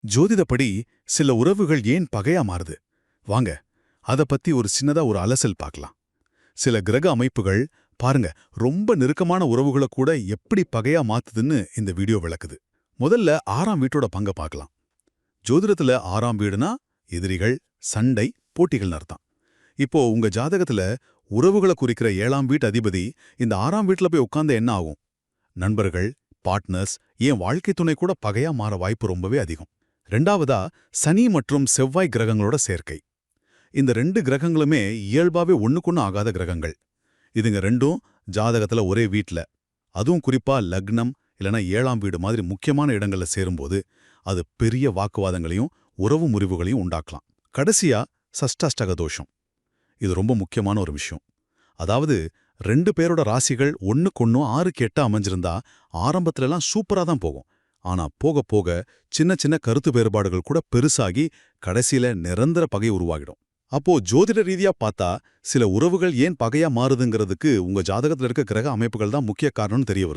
ஜோதிடப்படி சில உறவுகள் ஏன் பகையா மாறுது? வாங்க அத பத்தி ஒரு சின்னதா ஒரு அலசல் பார்க்கலாம். சில கிரக அமைப்புகள் பாருங்க ரொம்ப நெருக்கமான உறவுகளை கூட எப்படி பகையா மாத்துதுன்னு இந்த வீடியோ விளக்குது. முதல்ல 6ஆம் வீட்டோட பங்க பார்க்கலாம். ஜோதிடத்துல 6ஆம் வீடுனா எதிரிகள், சண்டை, போட்டிகள்னு அர்த்தம். இப்போ உங்க ஜாதகத்துல உறவுகளை குறிக்கிற 7ஆம் வீட்டு அதிபதி இந்த 6ஆம் வீட்டுல போய் உட்கார்ந்தா என்ன ஆகும்? நண்பர்கள், பார்ட்னர்ஸ், ஏன் வாழ்க்கை துணை கூட பகையா மாற வாய்ப்பு ரொம்பவே அதிகம். ரெண்டாவதா சனி மற்றும் செவ்வாய் கிரகங்களோட சேர்க்கை. இந்த 2 கிரகங்களுமே இயல்பாவே ஒண்ணுக்கொண்ணு ஆகாத கிரகங்கள். இதுங்க ரெண்டும் ஜாதகத்துல ஒரே வீட்ல, அதுவும் குறிப்பா லக்னம் இல்லனா 7ஆம் வீடு மாதிரி முக்கியமான இடங்கள்ல சேரும்போது அது பெரிய வாக்குவாதங்களையும் உறவு முறிவுகளையும் உண்டாக்கலாம். கடைசியா சஷ்டாஷ்டக தோஷம். இது ரொம்ப முக்கியமான ஒரு விஷயம். அதாவது 2 பேரோட ராசிகள் ஒண்ணுக்கொன்னும் 6க்கு 8 அமைஞ்சிருந்தா ஆரம்பத்துலலாம் சூப்பரா தான் போகும். ஆனா போக போக சின்ன சின்ன கருத்து வேறுபாடுகள் கூட பெருசாகி கடைசியில நிரந்தர பகை உருவாகிடும். அப்போ ஜோதிட ரீதியா பார்த்தா சில உறவுகள் ஏன் பகையா மாறுதுங்கிறதுக்கு உங்க ஜாதகத்துல இருக்க கிரக அமைப்புகள் தான் முக்கிய காரணம்னு தெரிய வருது.